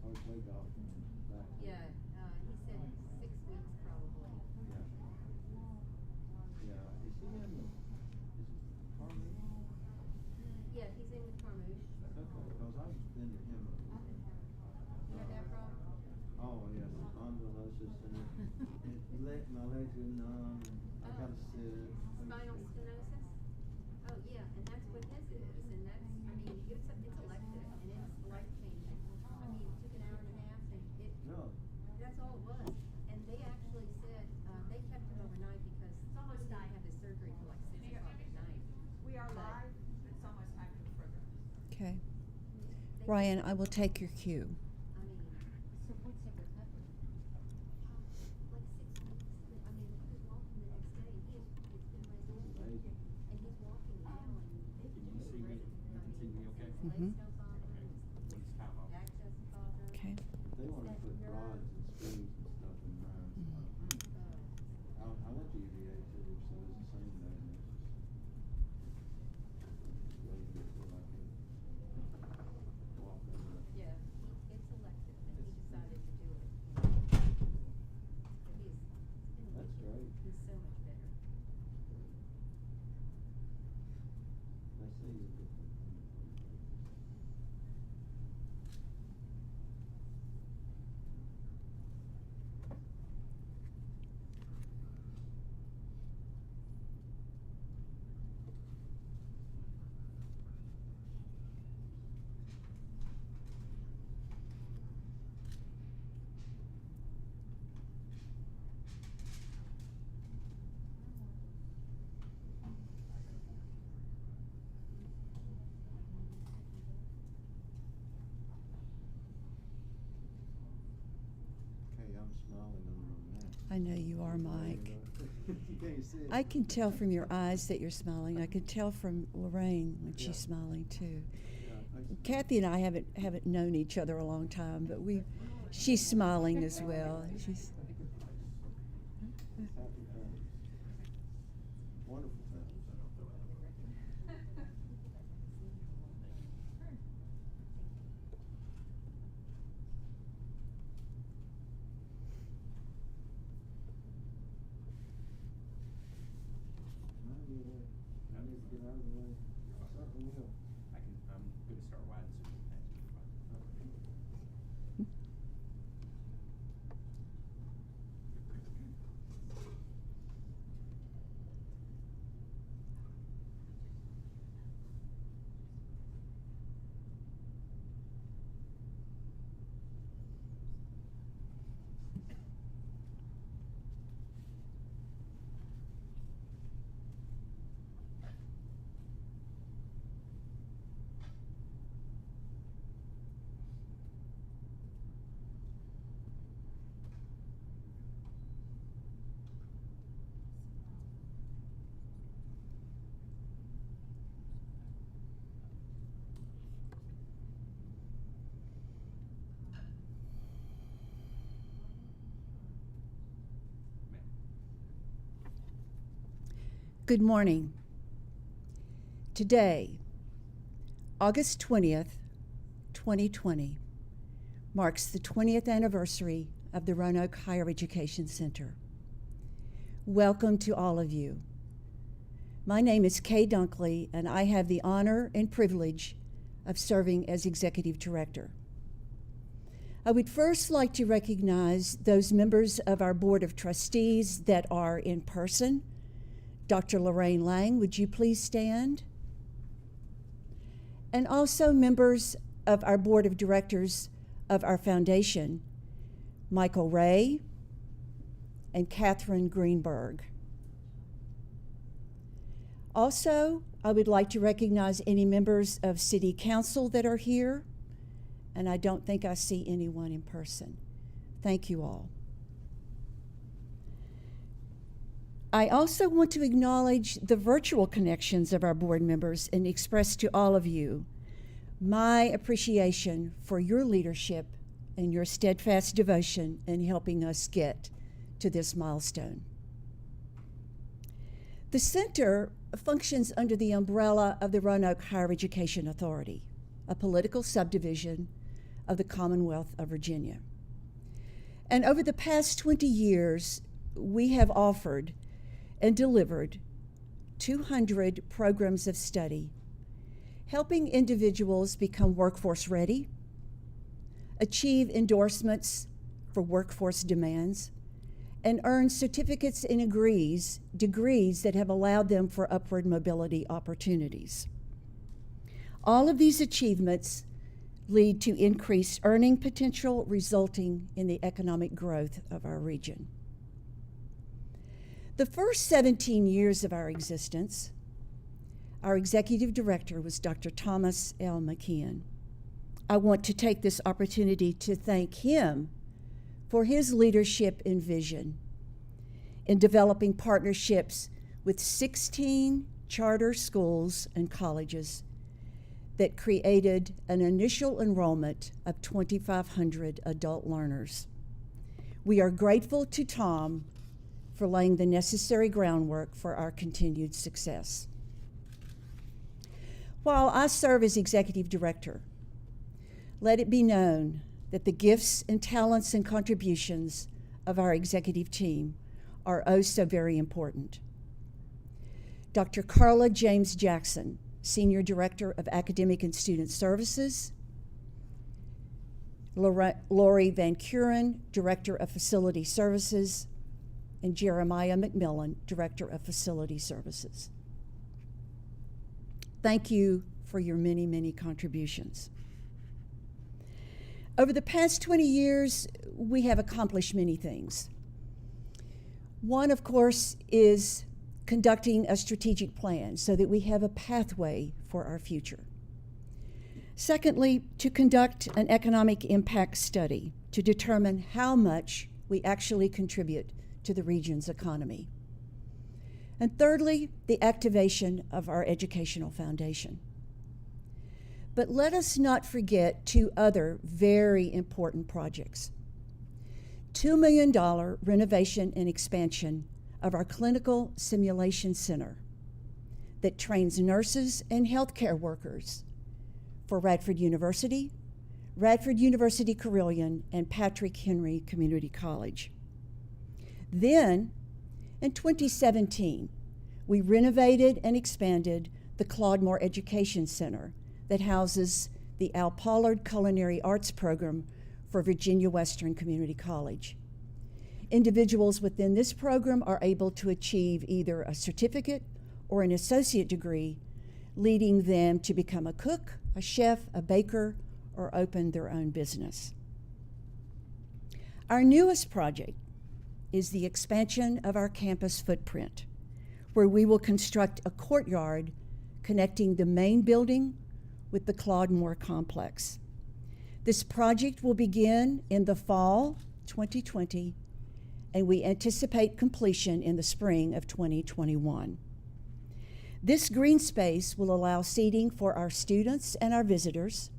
Or take off back. Yeah, he said 6 weeks probably. Yeah. Yeah, is he in, is it Harmony? Yeah, he's in with Carmouche. Okay, because I've been to him. You have that problem? Oh, yes, spondylosis and my legs are numb and I gotta sit. Spinal stenosis? Oh, yeah, and that's what his is, and that's, I mean, it's elective, and it's life-changing. I mean, it took an hour and a half, and Really? that's all it was. And they actually said, they kept him overnight because It's almost he didn't night. have the surgery till like 6 o'clock at night. We are But live. It's almost time for the program. Okay. they Ryan, said- I will take your cue. I mean, so what's the recovery? Like 6 weeks. I mean, he was walking the next day. It's been my Amazing. and he's walking now, and Can you see me? You can see me okay? his Mhm. legs don't bother him, his When it's time off. back doesn't bother him. Okay. They wanna put rods and screws and stuff in mine, so. I went to UVA too, so it's the same diagnosis. Just waiting until I can walk over it. Yeah, it's elective, and he decided to do it. But That's great. he's so much better. They say you're good. Okay, I'm smiling on my I know you are, Mike. You can't see it. I can tell from your eyes that you're smiling. I can tell from Lorraine when she's Yeah. smiling too. Yeah, Kathy and I haven't known each other a long time, but she's smiling as well. She's Happy families. Wonderful families. I need to get out of the way. Certainly will. I'm gonna start riding soon. Good morning. Today, August 20th, 2020, marks the 20th anniversary of the Roanoke Higher Education Center. Welcome to all of you. My name is Kay Dunkley, and I have the honor and privilege of serving as Executive Director. I would first like to recognize those members of our Board of Trustees that are in person. Dr. Lorraine Lang, would you please stand? And also members of our Board of Directors of our foundation, Michael Ray and Catherine Greenberg. Also, I would like to recognize any members of City Council that are here, and I don't think I see anyone in person. Thank you all. I also want to acknowledge the virtual connections of our board members and express to all of you my appreciation for your leadership and your steadfast devotion in helping us get to this milestone. The center functions under the umbrella of the Roanoke Higher Education Authority, a political subdivision of the Commonwealth of Virginia. And over the past 20 years, we have offered and delivered 200 programs of study, helping individuals become workforce ready, achieve endorsements for workforce demands, and earn certificates and degrees that have allowed them for upward mobility opportunities. All of these achievements lead to increased earning potential, resulting in the economic growth of our region. The first 17 years of our existence, our executive director was Dr. Thomas L. McKeon. I want to take this opportunity to thank him for his leadership and vision in developing partnerships with 16 charter schools and colleges that created an initial enrollment of 2,500 adult learners. We are grateful to Tom for laying the necessary groundwork for our continued success. While I serve as executive director, let it be known that the gifts and talents and contributions of our executive team are oh so very important. Dr. Carla Jackson, Senior Director of Academic and Student Services, Lori Van Kuren, Director of Facility Services, and Jeremiah McMillan, Director of Facility Services. Thank you for your many, many contributions. Over the past 20 years, we have accomplished many things. One, of course, is conducting a strategic plan so that we have a pathway for our future. Secondly, to conduct an economic impact study to determine how much we actually contribute to the region's economy. And thirdly, the activation of our educational foundation. But let us not forget two other very important projects. $2 million renovation and expansion of our clinical simulation center that trains nurses and healthcare workers for Radford University Carilion, and Patrick Henry Community College. Then, in 2017, we renovated and expanded the Claude Moore Education Center that houses the Al Pollard Culinary Arts Program for Virginia Western Community College. Individuals within this program are able to achieve either a certificate or an associate degree, leading them to become a cook, a chef, a baker, or open their own business. Our newest project is the expansion of our campus footprint, where we will construct a courtyard connecting the main building with the Claude Moore complex. This project will begin in the fall 2020, and we anticipate completion in the spring of 2021. This green space will allow seating for our students and our visitors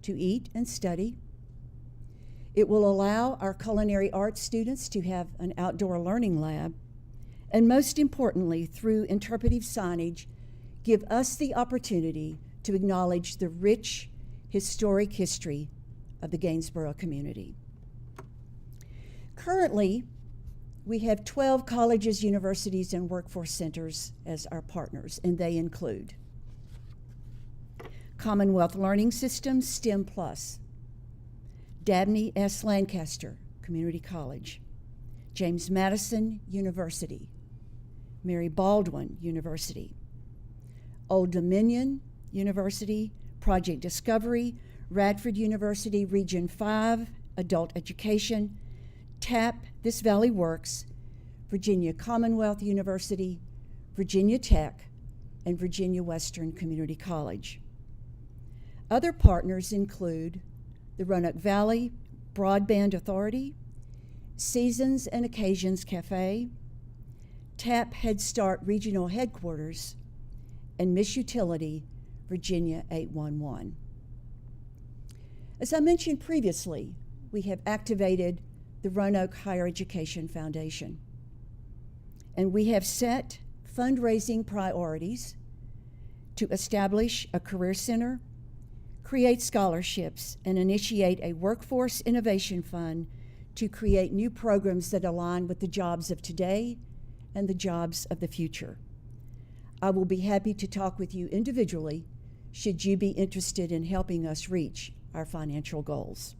to eat and study. It will allow our culinary arts students to have an outdoor learning lab, and most importantly, through interpretive signage, give us the opportunity to acknowledge the rich historic history of the Gainsborough community. Currently, we have 12 colleges, universities, and workforce centers as our partners, and they include Commonwealth Learning Systems, STEM Plus, Dabney S. Lancaster Community College, James Madison University, Mary Baldwin University, Old Dominion University, Project Discovery, Radford University, Region 5, Adult Education, TAP, This Valley Works, Virginia Commonwealth University, Virginia Tech, and Virginia Western Community College. Other partners include the Roanoke Valley Broadband Authority, Seasons and Occasions Cafe, TAP Head Start Regional Headquarters, and Miss Utility, Virginia 811. As I mentioned previously, we have activated the Roanoke Higher Education Foundation, and we have set fundraising priorities to establish a career center, create scholarships, and initiate a workforce innovation fund to create new programs that align with the jobs of today and the jobs of the future. I will be happy to talk with you individually should you be interested in helping us reach our financial goals.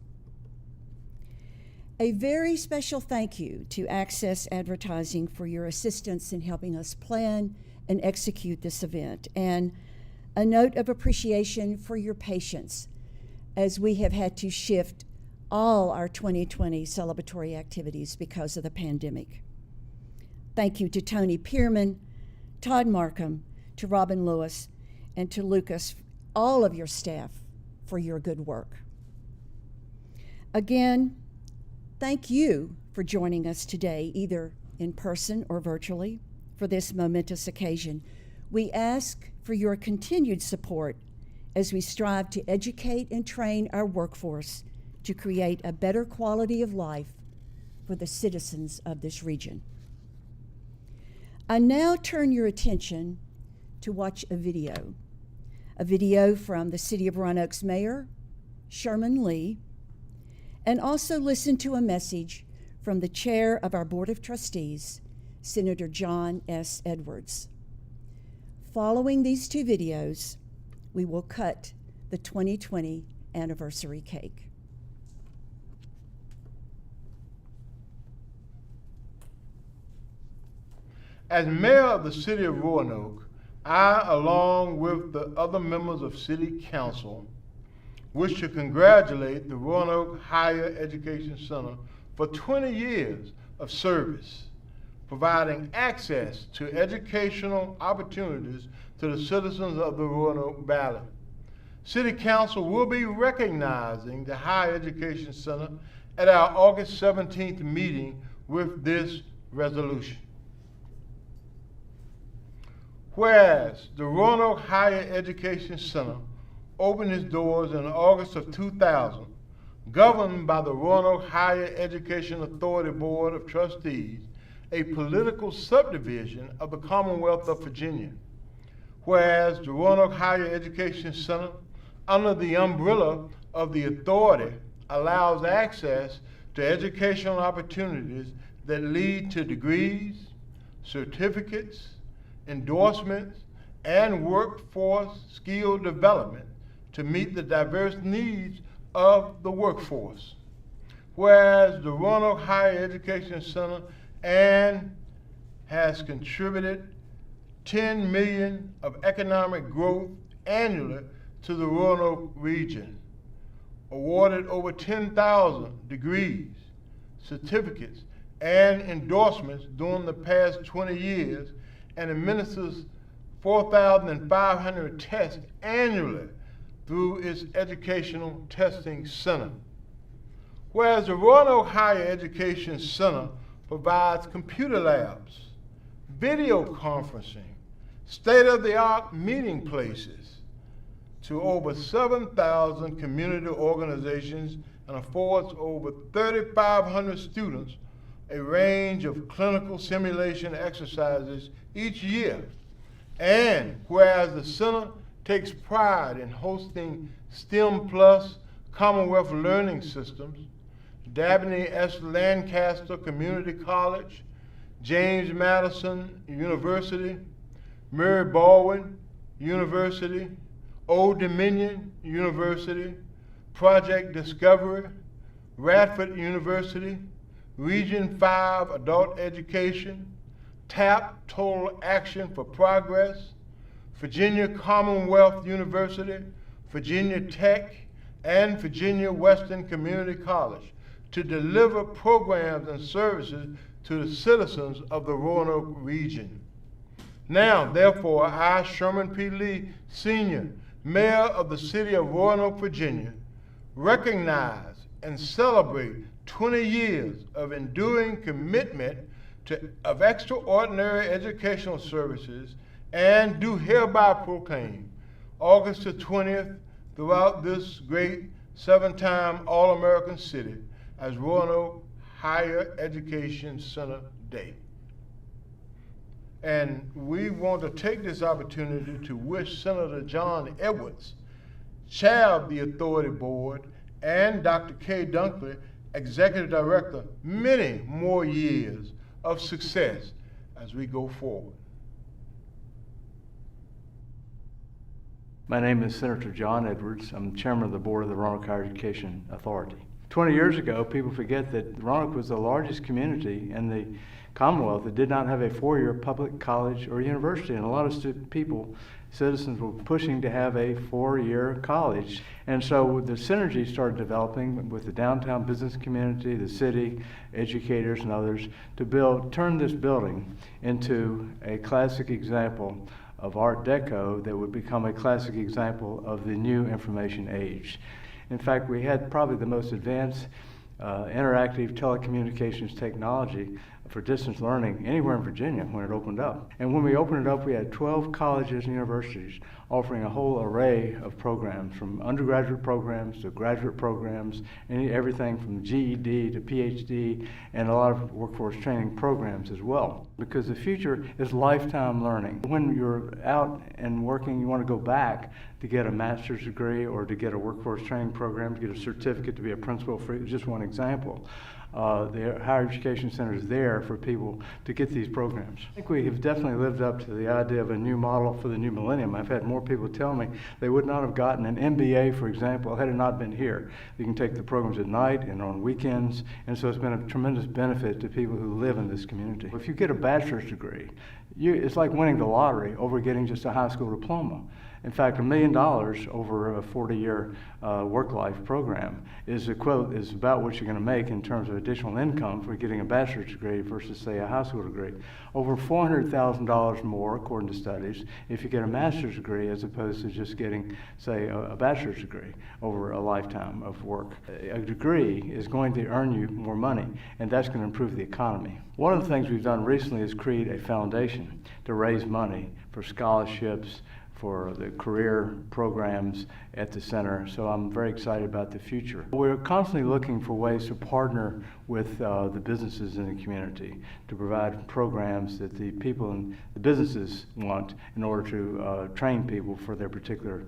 A very special thank you to Access Advertising for your assistance in helping us plan and execute this event, and a note of appreciation for your patience as we have had to shift all our 2020 celebratory activities because of the pandemic. Thank you to Tony Pierman, Todd Markham, to Robin Lewis, and to Lucas, all of your staff, for your good work. Again, thank you for joining us today, either in person or virtually, for this momentous occasion. We ask for your continued support as we strive to educate and train our workforce to create a better quality of life for the citizens of this region. I now turn your attention to watch a video from the City of Roanoke's Mayor, Sherman Lee, and also listen to a message from the Chair of our Board of Trustees, Senator John S. Edwards. Following these two videos, we will cut the 2020 anniversary cake. As mayor of the city of Roanoke, I, along with the other members of City Council, wish to congratulate the Roanoke Higher Education Center for 20 years of service, providing access to educational opportunities to the citizens of the Roanoke Valley. City Council will be recognizing the Higher Education Center at our August 17th meeting with this resolution. Whereas the Roanoke Higher Education Center opened its doors in August of 2000, governed by the Roanoke Higher Education Authority Board of Trustees, a political subdivision of the Commonwealth of Virginia. Whereas the Roanoke Higher Education Center, under the umbrella of the authority, allows access to educational opportunities that lead to degrees, certificates, endorsements, and workforce skill development to meet the diverse needs of the workforce. Whereas the Roanoke Higher Education Center has contributed $10 million of economic growth annually to the Roanoke region, awarded over 10,000 degrees, certificates, and endorsements during the past 20 years, and administers 4,500 tests annually through its Educational Testing Center. Whereas the Roanoke Higher Education Center provides computer labs, video conferencing, state-of-the-art meeting places to over 7,000 community organizations and affords over 3,500 students a range of clinical simulation exercises each year. And whereas the center takes pride in hosting STEM Plus Commonwealth Learning Systems, Dabney S. Lancaster Community College, James Madison University, Mary Baldwin University, Old Dominion University, Project Discovery, Radford University, Region 5 Adult Education, TAP Total Action for Progress, Virginia Commonwealth University, Virginia Tech, and Virginia Western Community College to deliver programs and services to the citizens of the Roanoke region. Now, therefore, I, Sherman P. Lee, Sr., Mayor of the City of Roanoke, Virginia, recognize and celebrate 20 years of enduring commitment of extraordinary educational services, and do hereby proclaim August the 20th throughout this great 7-time All-American city as Roanoke Higher Education Center Day. And we want to take this opportunity to wish Senator John Edwards, Chair of the Authority Board, and Dr. K. Dunkley, Executive Director, many more years of success as we go forward. My name is Senator John Edwards. I'm Chairman of the Board of the Roanoke Higher Education Authority. 20 years ago, people forget that Roanoke was the largest community in the Commonwealth that did not have a four-year public college or university, and a lot of citizens were pushing to have a four-year college. And so the synergy started developing with the downtown business community, the city, educators, and others to turn this building into a classic example of Art Deco that would become a classic example of the new information age. In fact, we had probably the most advanced interactive telecommunications technology for distance learning anywhere in Virginia when it opened up. And when we opened it up, we had 12 colleges and universities offering a whole array of programs, from undergraduate programs to graduate programs, and everything from GED to PhD, and a lot of workforce training programs as well. Because the future is lifetime learning. When you're out and working, you want to go back to get a master's degree or to get a workforce training program, to get a certificate to be a principal, for just one example. The Higher Education Center is there for people to get these programs. I think we have definitely lived up to the idea of a new model for the new millennium. I've had more people tell me they would not have gotten an MBA, for example, had it not been here. You can take the programs at night and on weekends, and so it's been a tremendous benefit to people who live in this community. If you get a bachelor's degree, it's like winning the lottery over getting just a high school diploma. In fact, $1 million over a 40-year work-life program is about what you're going to make in terms of additional income for getting a bachelor's degree versus, say, a high school degree. Over $400,000 more, according to studies, if you get a master's degree as opposed to just getting, say, a bachelor's degree over a lifetime of work. A degree is going to earn you more money, and that's going to improve the economy. One of the things we've done recently is create a foundation to raise money for scholarships, for the career programs at the center, so I'm very excited about the future. We're constantly looking for ways to partner with the businesses in the community to provide programs that the people and the businesses want in order to train people for their particular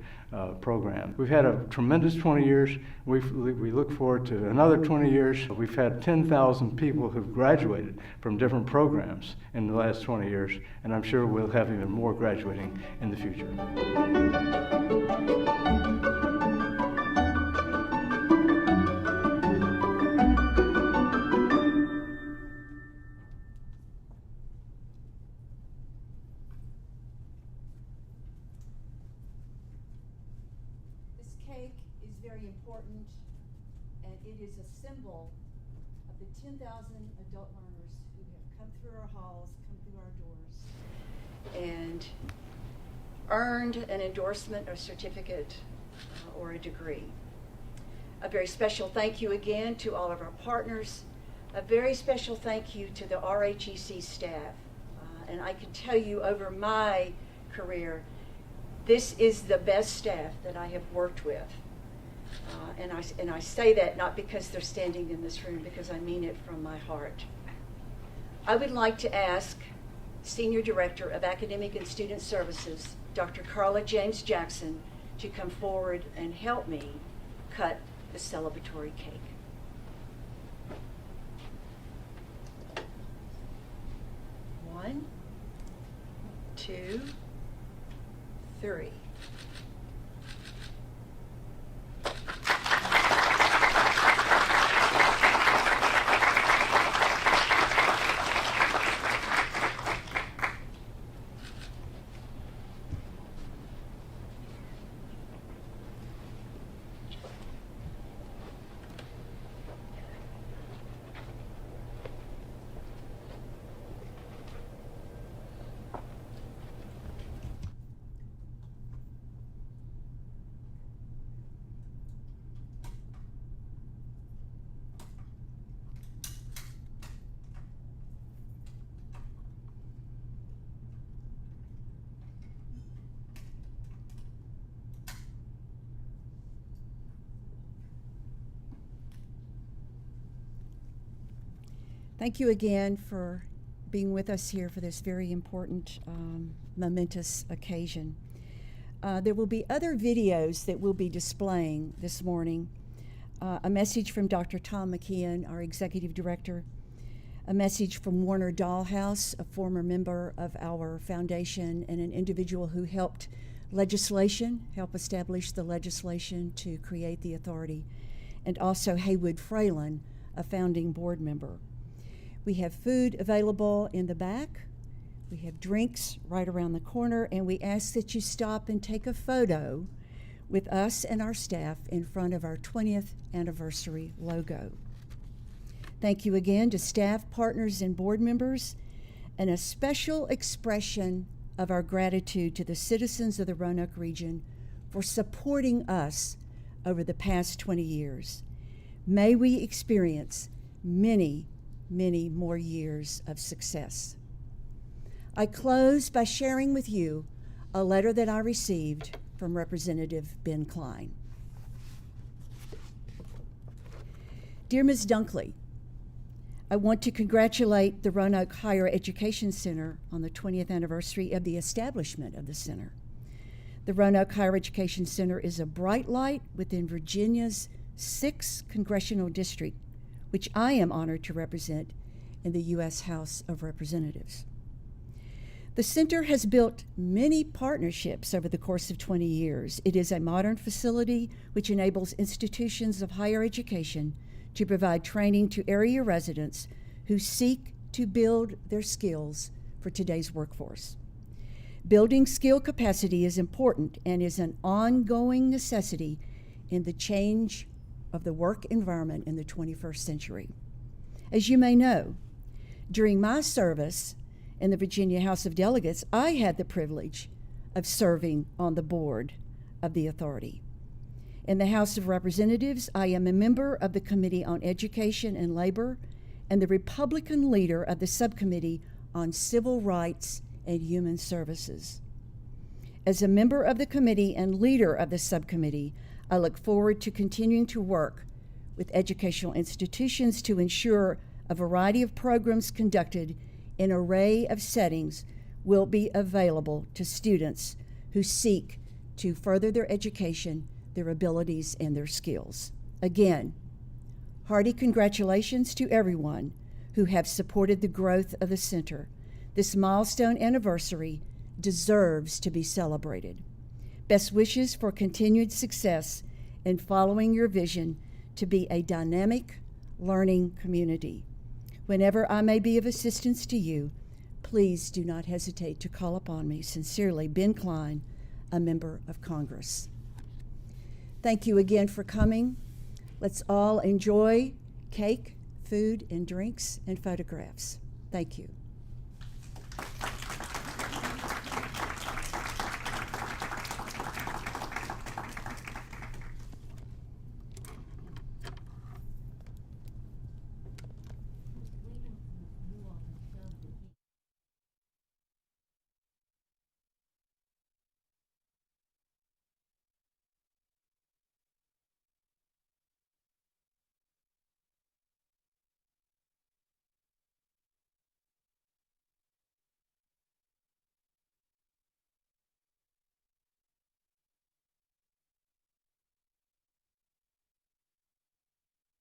program. We've had a tremendous 20 years. We look forward to another 20 years. We've had 10,000 people who've graduated from different programs in the last 20 years, and I'm sure we'll have even more graduating in the future. This cake is very important, and it is a symbol of the 10,000 adult learners who have come through our halls, come through our doors, and earned an endorsement, a certificate, or a degree. A very special thank you again to all of our partners. A very special thank you to the RHEC staff. And I can tell you over my career, this is the best staff that I have worked with. And I say that not because they're standing in this room, because I mean it from my heart. I would like to ask Senior Director of Academic and Student Services, Dr. Carla Jackson, to come forward and help me cut the celebratory cake. One, two, three. Thank you again for being with us here for this very important, momentous occasion. There will be other videos that we'll be displaying this morning. A message from Dr. Tom McKeon, our executive director. A message from Warner Dahlhaus, a former member of our foundation and an individual who help establish the legislation to create the authority. And also Haywood Fralin, a founding board member. We have food available in the back. We have drinks right around the corner, and we ask that you stop and take a photo with us and our staff in front of our 20th anniversary logo. Thank you again to staff, partners, and board members, and a special expression of our gratitude to the citizens of the Roanoke region for supporting us over the past 20 years. May we experience many, many more years of success. I close by sharing with you a letter that I received from Representative Ben Klein. Dear Ms. Dunkley, I want to congratulate the Roanoke Higher Education Center on the 20th anniversary of the establishment of the center. The Roanoke Higher Education Center is a bright light within Virginia's 6th congressional district, which I am honored to represent in the U.S. House of Representatives. The center has built many partnerships over the course of 20 years. It is a modern facility which enables institutions of higher education to provide training to area residents who seek to build their skills for today's workforce. Building skill capacity is important and is an ongoing necessity in the change of the work environment in the 21st century. As you may know, during my service in the Virginia House of Delegates, I had the privilege of serving on the board of the authority. In the House of Representatives, I am a member of the Committee on Education and Labor and the Republican leader of the Subcommittee on Civil Rights and Human Services. As a member of the committee and leader of the subcommittee, I look forward to continuing to work with educational institutions to ensure a variety of programs conducted in an array of settings will be available to students who seek to further their education, their abilities, and their skills. Again, hearty congratulations to everyone who have supported the growth of the center. This milestone anniversary deserves to be celebrated. Best wishes for continued success in following your vision to be a dynamic learning community. Whenever I may be of assistance to you, please do not hesitate to call upon me. Sincerely, Ben Klein, a member of Congress. Thank you again for coming. Let's all enjoy cake, food, and drinks, and photographs. Thank you.